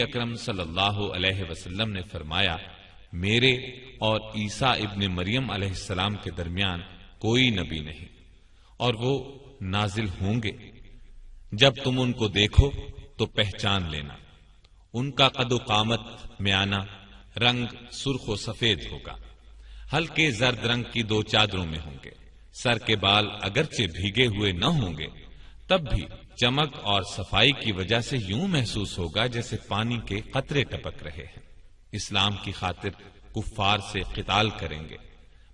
اکرم صلی اللہ علیہ وسلم نے فرمایا، میرے اور عیسیٰ ابن مریم علیہ السلام کے درمیان کوئی نبی نہیں، اور وہ نازل ہوں گے۔ جب تم ان کو دیکھو تو پہچان لینا، ان کا قد و قامت میانہ، رنگ سرخ و سفید ہوگا، ہلکے زرد رنگ کی 2 چادروں میں ہوں گے، سر کے بال اگرچہ بھیگے ہوئے نہ ہوں گے تب بھی چمک اور صفائی کی وجہ سے یوں محسوس ہوگا جیسے پانی کے قطرے ٹپک رہے ہیں۔ اسلام کی خاطر کفار سے قتال کریں گے،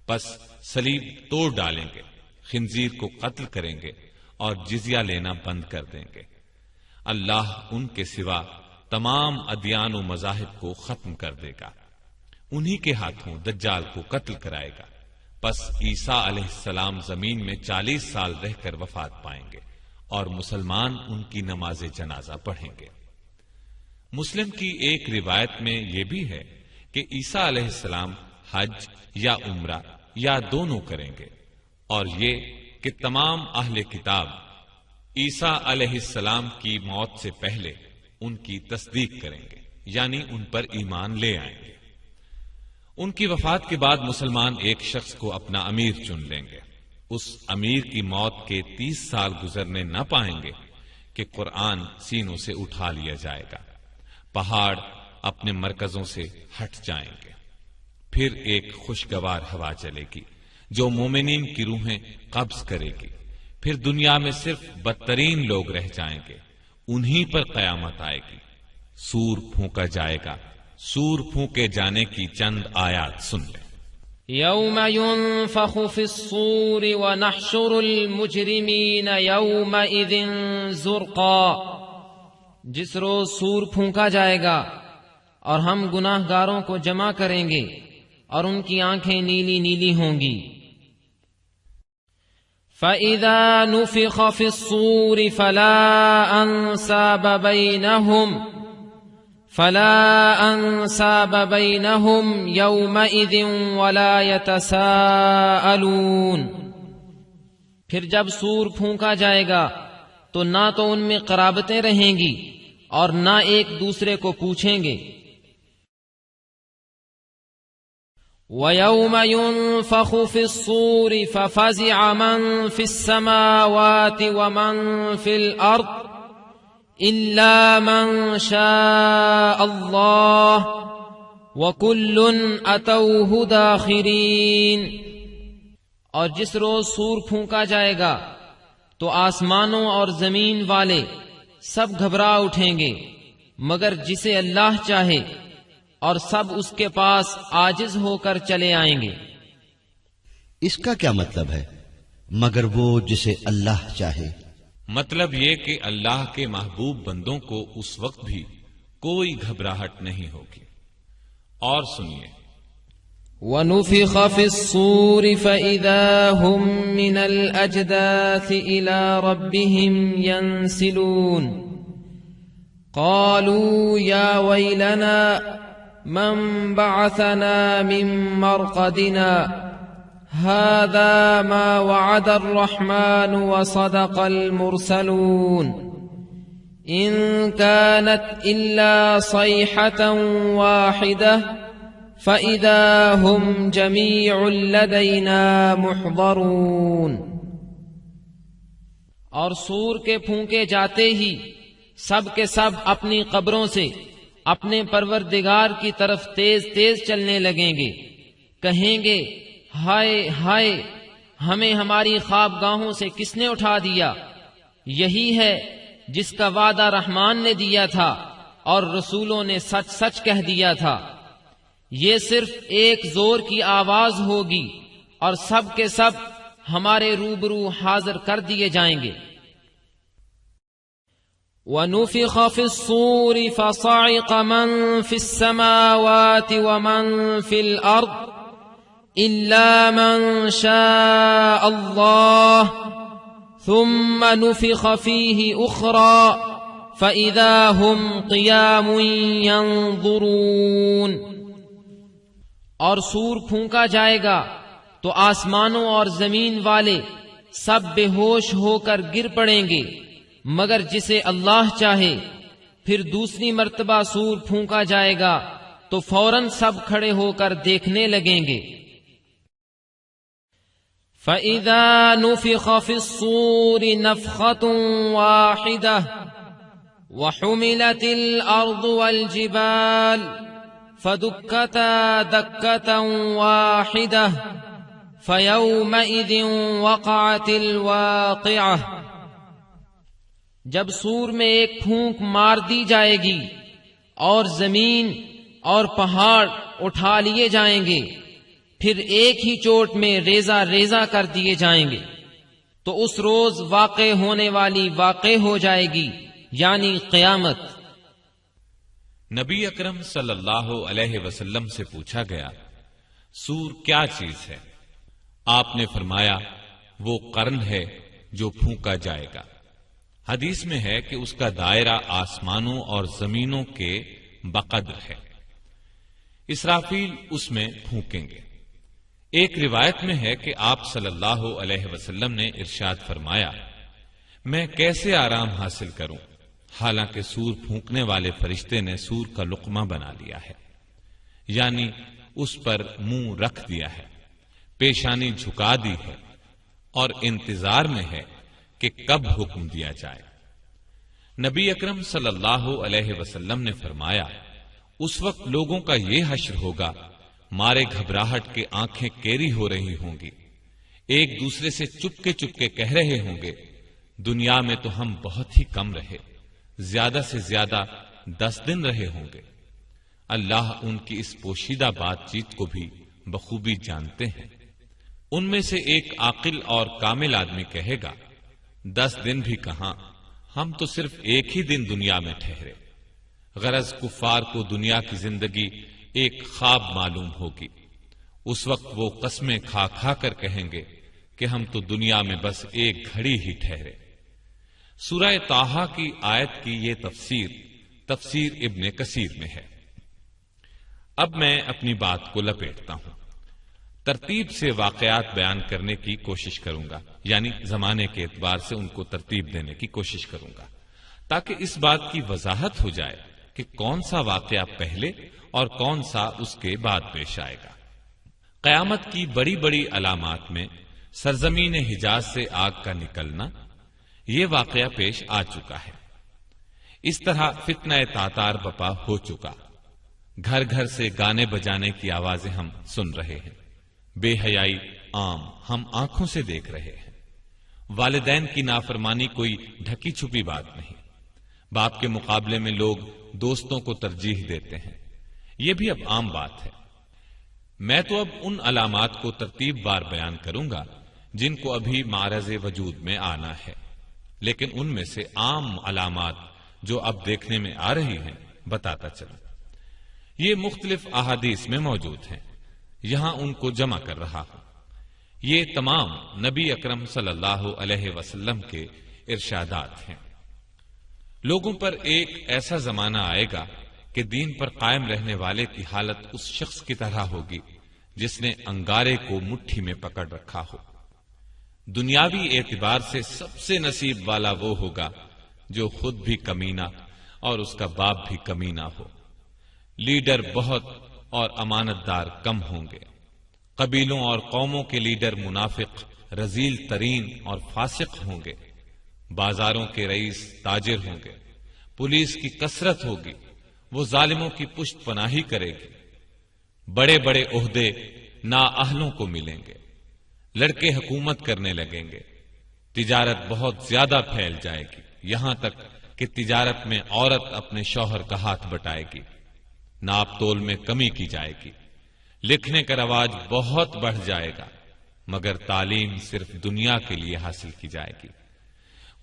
پس صلیب توڑ ڈالیں گے، خنزیر کو قتل کریں گے اور جزیہ لینا بند کر دیں گے۔ اللہ ان کے سوا تمام ادیان و مذاہب کو ختم کر دے گا، انہی کے ہاتھوں دجال کو قتل کرائے گا۔ پس عیسیٰ علیہ السلام زمین میں 40 سال رہ کر وفات پائیں گے اور مسلمان ان کی نماز جنازہ پڑھیں گے۔ مسلم کی ایک روایت میں یہ بھی ہے کہ عیسیٰ علیہ السلام حج یا عمرہ یا دونوں کریں گے، اور یہ کہ تمام اہل کتاب عیسیٰ علیہ السلام کی موت سے پہلے ان کی تصدیق کریں گے، یعنی ان پر ایمان لے آئیں گے۔ ان کی وفات کے بعد مسلمان ایک شخص کو اپنا امیر چن لیں گے۔ اس امیر کی موت کے 30 سال گزرنے نہ پائیں گے کہ قرآن سینوں سے اٹھا لیا جائے گا، پہاڑ اپنے مرکزوں سے ہٹ جائیں گے، پھر ایک خوشگوار ہوا چلے گی جو مومنین کی روحیں قبض کرے گی، پھر دنیا میں صرف بدترین لوگ رہ جائیں گے، انہی پر قیامت آئے گی، سور پھونکا جائے گا۔ سور پھونکے جانے کی چند آیات سن لیں۔ یوم ينفخ في الصور ونحشر المجرمین یومئذ زرقا، جس روز سور پھونکا جائے گا اور ہم گناہ گاروں کو جمع کریں گے اور ان کی آنکھیں نیلی نیلی ہوں گی۔ فَإِذَا نُفِخَ فِي الصُّورِ فَلَا أَنْسَابَ بَيْنَهُمْ يَوْمَئِذٍ وَلَا يَتَسَاءَلُونَ، پھر جب سور پھونکا جائے گا تو نہ تو ان میں قرابتیں رہیں گی اور نہ ایک دوسرے کو پوچھیں گے۔ وَيَوْمَ يُنفَخُ فِي الصُّورِ فَفَزِعَ مَن فِي السَّمَاوَاتِ وَمَن فِي الْأَرْضِ إِلَّا مَن شَاءَ اللَّهُ وَكُلٌّ أَتَوْهُ دَاخِرِينَ، اور جس روز سور پھونکا جائے گا تو آسمانوں اور زمین والے سب گھبرا اٹھیں گے مگر جسے اللہ چاہے، اور سب اس کے پاس عاجز ہو کر چلے آئیں گے۔ اس کا کیا مطلب ہے؟ مگر وہ جسے اللہ چاہے۔ مطلب یہ کہ اللہ کے محبوب بندوں کو اس وقت بھی کوئی گھبراہٹ نہیں ہوگی۔ اور سنیے، وَنُفِخَ فِي الصُّورِ فَإِذَا هُم مِّنَ الْأَجْدَاثِ إِلَى رَبِّهِمْ يَنْسِلُونَ قَالُوا يَا وَيْلَنَا مَنْ بَعَثَنَا مِنْ مَرْقَدِنَا هَذَا مَا وَعَدَ الرَّحْمَنُ وَصَدَقَ الْمُرْسَلُونَ إِنْ كَانَتْ إِلَّا صَيْحَةً وَاحِدَةً فَإِذَا هُمْ جَمِيعٌ لَدَيْنَا مُحْضَرُونَ، اور سور کے پھونکے جاتے ہی سب کے سب اپنی قبروں سے اپنے پروردگار کی طرف تیز تیز چلنے لگیں گے، کہیں گے ہائے ہائے، ہمیں ہماری خوابگاہوں سے کس نے اٹھا دیا؟ یہی ہے جس کا وعدہ رحمان نے دیا تھا اور رسولوں نے سچ سچ کہہ دیا تھا۔ یہ صرف ایک زور کی آواز ہوگی اور سب کے سب ہمارے روبرو حاضر کر دیے جائیں گے۔ وَنُفِخَ فِي الصُّورِ فَصَعِقَ مَن فِي السَّمَاوَاتِ وَمَن فِي الْأَرْضِ إِلَّا مَن شَاءَ اللَّهُ ثُمَّ نُفِخَ فِيهِ أُخْرَى فَإِذَا هُمْ قِيَامٌ يَنظُرُونَ، اور سور پھونکا جائے گا تو آسمانوں اور زمین والے سب بے ہوش ہو کر گر پڑیں گے مگر جسے اللہ چاہے، پھر دوسری مرتبہ سور پھونکا جائے گا تو فوراً سب کھڑے ہو کر دیکھنے لگیں گے۔ فَإِذَا نُفِخَ فِي الصُّورِ نَفْخَةٌ وَاحِدَةٌ وَحُمِلَتِ الْأَرْضُ وَالْجِبَالُ فَدُكَّتَا دَكَّةً وَاحِدَةً فَيَوْمَئِذٍ وَقَعَتِ الْوَاقِعَةُ۔ جب سور میں ایک پھونک مار دی جائے گی اور زمین اور پہاڑ اٹھا لیے جائیں گے، پھر ایک ہی چوٹ میں ریزہ ریزہ کر دیے جائیں گے، تو اس روز واقع ہونے والی واقع ہو جائے گی، یعنی قیامت۔ نبی اکرم صلی اللہ علیہ وسلم سے پوچھا گیا، سور کیا چیز ہے؟ آپ نے فرمایا، وہ قرن ہے جو پھونکا جائے گا۔ حدیث میں ہے کہ اس کا دائرہ آسمانوں اور زمینوں کے بقدر ہے۔ اسرافیل اس میں پھونکیں گے۔ ایک روایت میں ہے کہ آپ صلی اللہ علیہ وسلم نے ارشاد فرمایا، میں کیسے آرام حاصل کروں، حالانکہ سور پھونکنے والے فرشتے نے سور کا لقمہ بنا لیا ہے، یعنی اس پر منہ رکھ دیا ہے، پیشانی جھکا دی ہے اور انتظار میں ہے کہ کب حکم دیا جائے۔ نبی اکرم صلی اللہ علیہ وسلم نے فرمایا، اس وقت لوگوں کا یہ حشر ہوگا، مارے گھبراہٹ کے آنکھیں کیری ہو رہی ہوں گی، ایک دوسرے سے چپکے چپکے کہہ رہے ہوں گے، دنیا میں تو ہم بہت ہی کم رہے، زیادہ سے زیادہ 10 دن رہے ہوں گے۔ اللہ ان کی اس پوشیدہ بات چیت کو بھی بخوبی جانتے ہیں۔ ان میں سے ایک عاقل اور کامل آدمی کہے گا، 10 دن بھی کہاں، ہم تو صرف ایک ہی دن دنیا میں ٹھہرے۔ غرض کفار کو دنیا کی زندگی ایک خواب معلوم ہوگی۔ اس وقت وہ قسمیں کھا کھا کر کہیں گے کہ ہم تو دنیا میں بس ایک گھڑی ہی ٹھہرے۔ سورہ طٰہٰ کی آیت کی یہ تفسیر ابن کثیر میں ہے۔ اب میں اپنی بات کو لپیٹتا ہوں، ترتیب سے واقعات بیان کرنے کی کوشش کروں گا، یعنی زمانے کے اعتبار سے ان کو ترتیب دینے کی کوشش کروں گا، تاکہ اس بات کی وضاحت ہو جائے کہ کون سا واقعہ پہلے اور کون سا اس کے بعد پیش آئے گا۔ قیامت کی بڑی بڑی علامات میں سرزمین حجاز سے آگ کا نکلنا، یہ واقعہ پیش آ چکا ہے۔ اس طرح فتنہ تاتار بپا ہو چکا، گھر گھر سے گانے بجانے کی آوازیں ہم سن رہے ہیں، بے حیائی عام ہم آنکھوں سے دیکھ رہے ہیں، والدین کی نافرمانی کوئی ڈھکی چھپی بات نہیں، باپ کے مقابلے میں لوگ دوستوں کو ترجیح دیتے ہیں، یہ بھی اب عام بات ہے۔ میں تو اب ان علامات کو ترتیب وار بیان کروں گا جن کو ابھی معرض وجود میں آنا ہے، لیکن ان میں سے عام علامات جو اب دیکھنے میں آ رہی ہیں بتاتا چلوں۔ یہ مختلف احادیث میں موجود ہیں، یہاں ان کو جمع کر رہا ہوں۔ یہ تمام نبی اکرم صلی اللہ علیہ وسلم کے ارشادات ہیں۔ لوگوں پر ایک ایسا زمانہ آئے گا کہ دین پر قائم رہنے والے کی حالت اس شخص کی طرح ہوگی جس نے انگارے کو مٹھی میں پکڑ رکھا ہو۔ دنیاوی اعتبار سے سب سے نصیب والا وہ ہوگا جو خود بھی کمینہ اور اس کا باپ بھی کمینہ ہو۔ لیڈر بہت اور امانت دار کم ہوں گے، قبیلوں اور قوموں کے لیڈر منافق، رذیل ترین اور فاسق ہوں گے، بازاروں کے رئیس تاجر ہوں گے، پولیس کی کثرت ہوگی، وہ ظالموں کی پشت پناہی کرے گی، بڑے بڑے عہدے نااہلوں کو ملیں گے، لڑکے حکومت کرنے لگیں گے، تجارت بہت زیادہ پھیل جائے گی، یہاں تک کہ تجارت میں عورت اپنے شوہر کا ہاتھ بٹائے گی، ناپ تول میں کمی کی جائے گی، لکھنے کا رواج بہت بڑھ جائے گا، مگر تعلیم صرف دنیا کے لیے حاصل کی جائے گی،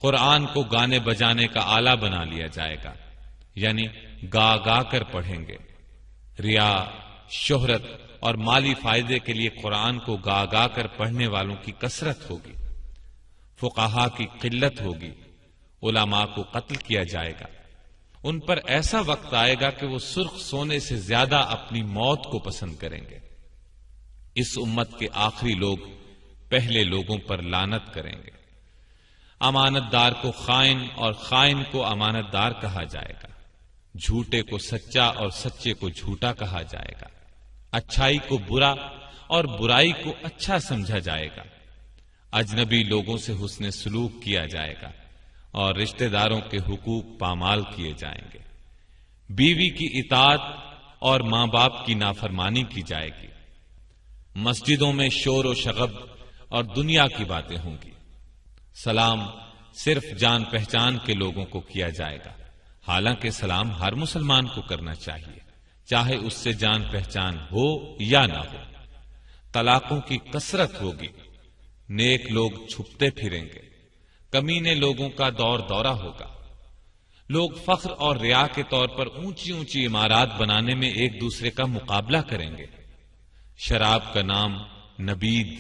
قرآن کو گانے بجانے کا آلہ بنا لیا جائے گا، یعنی گا گا کر پڑھیں گے، ریا، شہرت اور مالی فائدے کے لیے قرآن کو گا گا کر پڑھنے والوں کی کثرت ہوگی، فقہا کی قلت ہوگی، علماء کو قتل کیا جائے گا، ان پر ایسا وقت آئے گا کہ وہ سرخ سونے سے زیادہ اپنی موت کو پسند کریں گے۔ اس امت کے آخری لوگ پہلے لوگوں پر لعنت کریں گے، امانت دار کو خائن اور خائن کو امانت دار کہا جائے گا، جھوٹے کو سچا اور سچے کو جھوٹا کہا جائے گا، اچھائی کو برا اور برائی کو اچھا سمجھا جائے گا، اجنبی لوگوں سے حسن سلوک کیا جائے گا اور رشتہ داروں کے حقوق پامال کیے جائیں گے، بیوی کی اطاعت اور ماں باپ کی نافرمانی کی جائے گی، مسجدوں میں شور و شغب اور دنیا کی باتیں ہوں گی، سلام صرف جان پہچان کے لوگوں کو کیا جائے گا، حالانکہ سلام ہر مسلمان کو کرنا چاہیے، چاہے اس سے جان پہچان ہو یا نہ ہو۔ طلاقوں کی کثرت ہوگی، نیک لوگ چھپتے پھریں گے، کمینے لوگوں کا دور دورہ ہوگا، لوگ فخر اور ریا کے طور پر اونچی اونچی عمارات بنانے میں ایک دوسرے کا مقابلہ کریں گے، شراب کا نام نبید،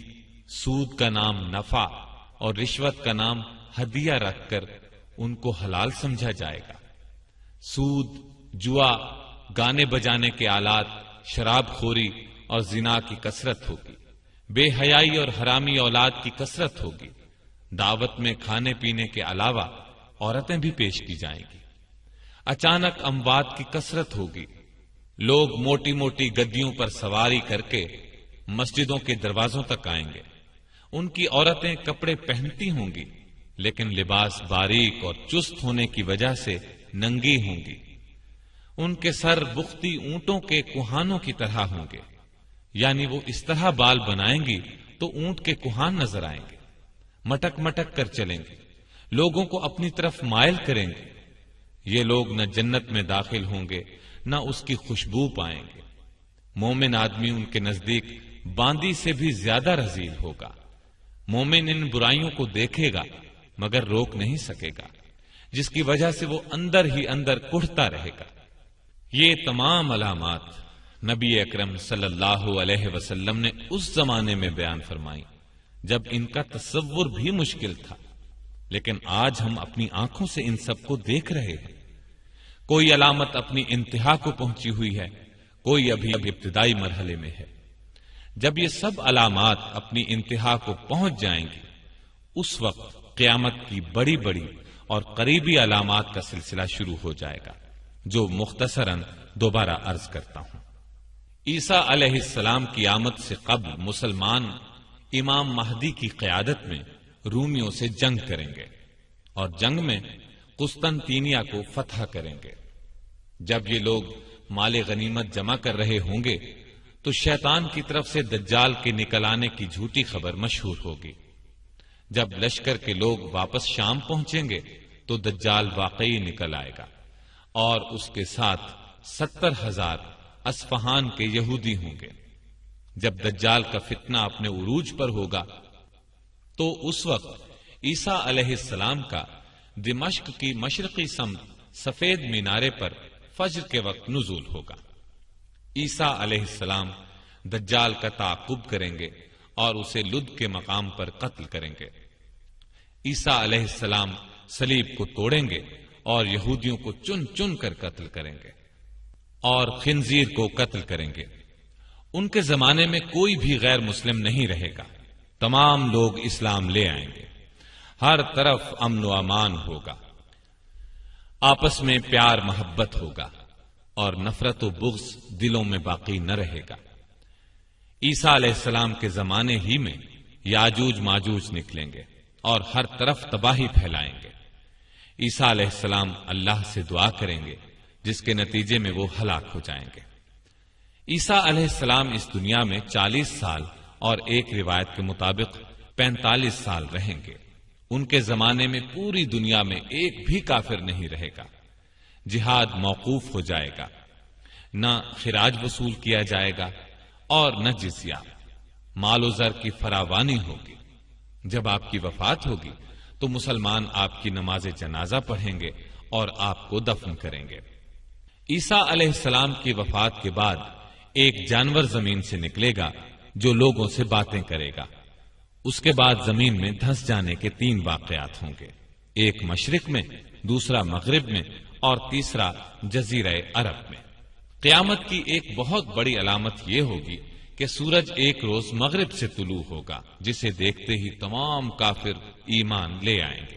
سود کا نام نفع اور رشوت کا نام ہدیہ رکھ کر ان کو حلال سمجھا جائے گا، سود، جوا، گانے بجانے کے آلات، شراب خوری اور زنا کی کثرت ہوگی، بے حیائی اور حرامی اولاد کی کثرت ہوگی، دعوت میں کھانے پینے کے علاوہ عورتیں بھی پیش کی جائیں گی، اچانک اموات کی کثرت ہوگی، لوگ موٹی موٹی گدیوں پر سواری کر کے مسجدوں کے دروازوں تک آئیں گے، ان کی عورتیں کپڑے پہنتی ہوں گی لیکن لباس باریک اور چست ہونے کی وجہ سے ننگی ہوں گی، ان کے سر بختی اونٹوں کے کوہانوں کی طرح ہوں گے، یعنی وہ اس طرح بال بنائیں گی تو اونٹ کے کوہان نظر آئیں گے، مٹک مٹک کر چلیں گے، لوگوں کو اپنی طرف مائل کریں گے، یہ لوگ نہ جنت میں داخل ہوں گے نہ اس کی خوشبو پائیں گے، مومن آدمی ان کے نزدیک باندی سے بھی زیادہ رذیل ہوگا، مومن ان برائیوں کو دیکھے گا مگر روک نہیں سکے گا، جس کی وجہ سے وہ اندر ہی اندر کڑھتا رہے گا۔ یہ تمام علامات نبی اکرم صلی اللہ علیہ وسلم نے اس زمانے میں بیان فرمائی جب ان کا تصور بھی مشکل تھا، لیکن آج ہم اپنی آنکھوں سے ان سب کو دیکھ رہے ہیں۔ کوئی علامت اپنی انتہا کو پہنچی ہوئی ہے، کوئی ابھی ابتدائی مرحلے میں ہے۔ جب یہ سب علامات اپنی انتہا کو پہنچ جائیں گی، اس وقت قیامت کی بڑی بڑی اور قریبی علامات کا سلسلہ شروع ہو جائے گا، جو مختصراً دوبارہ عرض کرتا ہوں۔ عیسیٰ علیہ السلام کی آمد سے قبل مسلمان امام مہدی کی قیادت میں رومیوں سے جنگ کریں گے اور جنگ میں قسطنطینیہ کو فتح کریں گے۔ جب یہ لوگ مال غنیمت جمع کر رہے ہوں گے تو شیطان کی طرف سے دجال کے نکل آنے کی جھوٹی خبر مشہور ہوگی۔ جب لشکر کے لوگ واپس شام پہنچیں گے تو دجال واقعی نکل آئے گا اور اس کے ساتھ 70,000 اصفہان کے یہودی ہوں گے۔ جب دجال کا فتنہ اپنے عروج پر ہوگا تو اس وقت عیسیٰ علیہ السلام کا دمشق کی مشرقی سمت سفید مینارے پر فجر کے وقت نزول ہوگا۔ عیسیٰ علیہ السلام دجال کا تعاقب کریں گے اور اسے لد کے مقام پر قتل کریں گے۔ عیسیٰ علیہ السلام صلیب کو توڑیں گے اور یہودیوں کو چن چن کر قتل کریں گے اور خنزیر کو قتل کریں گے۔ ان کے زمانے میں کوئی بھی غیر مسلم نہیں رہے گا، تمام لوگ اسلام لے آئیں گے، ہر طرف امن و امان ہوگا، آپس میں پیار محبت ہوگا اور نفرت و بغض دلوں میں باقی نہ رہے گا۔ عیسیٰ علیہ السلام کے زمانے ہی میں یاجوج ماجوج نکلیں گے اور ہر طرف تباہی پھیلائیں گے۔ عیسیٰ علیہ السلام اللہ سے دعا کریں گے جس کے نتیجے میں وہ ہلاک ہو جائیں گے۔ عیسیٰ علیہ السلام اس دنیا میں 40 سال اور ایک روایت کے مطابق 45 سال رہیں گے۔ ان کے زمانے میں پوری دنیا میں ایک بھی کافر نہیں رہے گا، جہاد موقوف ہو جائے گا، نہ خراج وصول کیا جائے گا اور نہ جزیہ، مال و زر کی فراوانی ہوگی۔ جب آپ کی وفات ہوگی تو مسلمان آپ کی نماز جنازہ پڑھیں گے اور آپ کو دفن کریں گے۔ عیسیٰ علیہ السلام کی وفات کے بعد ایک جانور زمین سے نکلے گا جو لوگوں سے باتیں کرے گا۔ اس کے بعد زمین میں دھنس جانے کے 3 واقعات ہوں گے، ایک مشرق میں، دوسرا مغرب میں اور تیسرا جزیرہ عرب میں۔ قیامت کی ایک بہت بڑی علامت یہ ہوگی کہ سورج ایک روز مغرب سے طلوع ہوگا، جسے دیکھتے ہی تمام کافر ایمان لے آئیں گے۔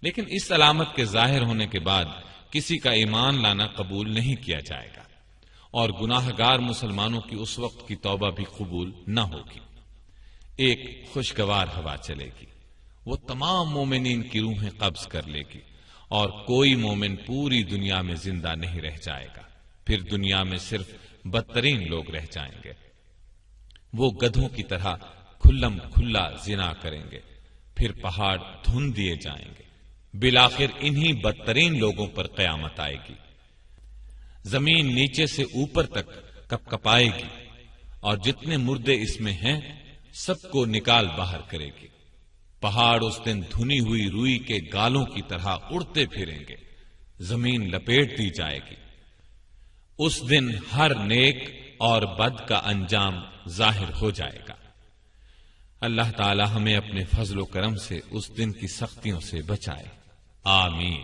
لیکن اس علامت کے ظاہر ہونے کے بعد کسی کا ایمان لانا قبول نہیں کیا جائے گا، اور گناہ گار مسلمانوں کی اس وقت کی توبہ بھی قبول نہ ہوگی۔ ایک خوشگوار ہوا چلے گی، وہ تمام مومنین کی روحیں قبض کر لے گی، اور کوئی مومن پوری دنیا میں زندہ نہیں رہ جائے گا۔ پھر دنیا میں صرف بدترین لوگ رہ جائیں گے۔ وہ گدھوں کی طرح کھلم کھلا زنا کریں گے، پھر پہاڑ دھن دیے جائیں گے۔ بالآخر انہی بدترین لوگوں پر قیامت آئے گی۔ زمین نیچے سے اوپر تک کپ کپائے گی، اور جتنے مردے اس میں ہیں سب کو نکال باہر کرے گی۔ پہاڑ اس دن دھنی ہوئی روئی کے گالوں کی طرح اڑتے پھریں گے، زمین لپیٹ دی جائے گی۔ اس دن ہر نیک اور بد کا انجام ظاہر ہو جائے گا۔ اللہ تعالی ہمیں اپنے فضل و کرم سے اس دن کی سختیوں سے بچائے، آمین۔